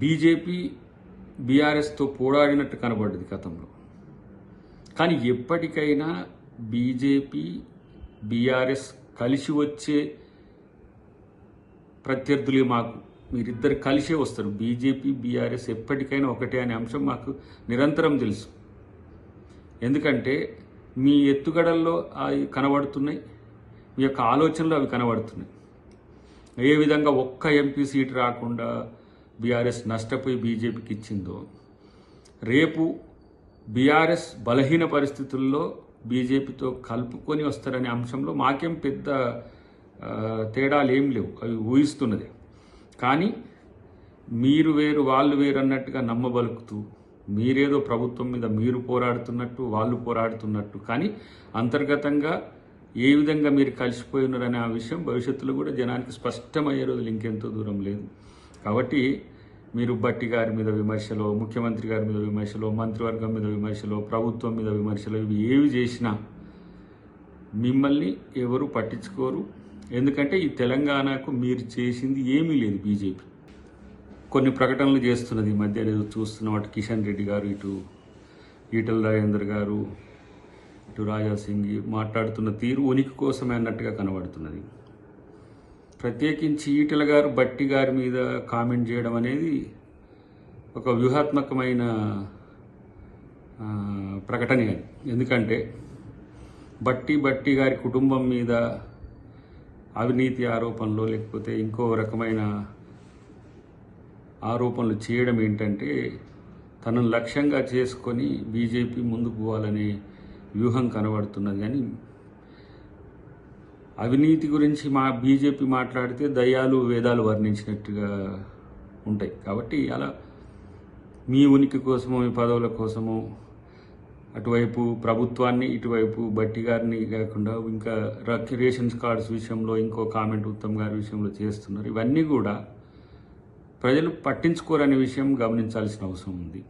BJP బీఆర్ఎస్తో పోరాడినట్టు కనబడ్డది గతంలో. కానీ ఎప్పటికైనా బీజేపీ బీఆర్ఎస్ కలిసి వచ్చే ప్రత్యర్థులే మాకు, మీరిద్దరు కలిసే వస్తారు. బీజేపీ బీఆర్ఎస్ ఎప్పటికైనా ఒకటే అనే అంశం మాకు నిరంతరం తెలుసు. ఎందుకంటే మీ ఎత్తుగడల్లో అవి కనబడుతున్నాయి, మీ యొక్క ఆలోచనలు అవి కనబడుతున్నాయి. ఏ విధంగా ఒక్క ఎంపీ సీట్ రాకుండా బీఆర్ఎస్ నష్టపోయి బీజేపీకి ఇచ్చిందో, రేపు బీఆర్ఎస్ బలహీన పరిస్థితుల్లో బీజేపీతో కలుపుకొని వస్తారనే అంశంలో మాకేం పెద్ద తేడాలు ఏం లేవు, అవి ఊహిస్తున్నది. కానీ మీరు వేరు వాళ్ళు వేరు అన్నట్టుగా నమ్మబలుకుతూ, మీరేదో ప్రభుత్వం మీద మీరు పోరాడుతున్నట్టు వాళ్ళు పోరాడుతున్నట్టు, కానీ అంతర్గతంగా ఏ విధంగా మీరు కలిసిపోయి ఉన్నారనే ఆ విషయం భవిష్యత్తులో కూడా జనానికి స్పష్టమయ్యే రోజులు ఇంకెంతో దూరం లేదు. కాబట్టి మీరు బట్టి గారి మీద విమర్శలో, ముఖ్యమంత్రి గారి మీద విమర్శలో, మంత్రివర్గం మీద విమర్శలో, ప్రభుత్వం మీద విమర్శలో, ఇవి ఏవి చేసినా మిమ్మల్ని ఎవరు పట్టించుకోరు. ఎందుకంటే ఈ తెలంగాణకు మీరు చేసింది ఏమీ లేదు. బీజేపీ కొన్ని ప్రకటనలు చేస్తున్నది ఈ మధ్య, లేదు చూస్తున్న వాటి కిషన్ రెడ్డి గారు, ఇటు ఈటల రాజేందర్ గారు, ఇటు రాజా సింగ్ మాట్లాడుతున్న తీరు ఉనికి కోసమే అన్నట్టుగా కనబడుతున్నది. ప్రత్యేకించి ఈటల గారు బట్టి గారి మీద కామెంట్ చేయడం అనేది ఒక వ్యూహాత్మకమైన ప్రకటనే. ఎందుకంటే బట్టి గారి కుటుంబం మీద అవినీతి ఆరోపణలు లేకపోతే ఇంకో రకమైన ఆరోపణలు చేయడం ఏంటంటే తనను లక్ష్యంగా చేసుకొని బీజేపీ ముందుకు పోవాలనే వ్యూహం కనబడుతున్నది. కానీ అవినీతి గురించి బీజేపీ మాట్లాడితే దయ్యాలు వేదాలు వర్ణించినట్టుగా ఉంటాయి. కాబట్టి అలా మీ ఉనికి కోసమో మీ పదవుల కోసమో అటువైపు ప్రభుత్వాన్ని ఇటువైపు బట్టి గారిని కాకుండా ఇంకా రేషన్ కార్డ్స్ విషయంలో ఇంకో కామెంట్ ఉత్తమ్ గారి విషయంలో చేస్తున్నారు. ఇవన్నీ కూడా ప్రజలు పట్టించుకోరనే విషయం గమనించాల్సిన అవసరం ఉంది.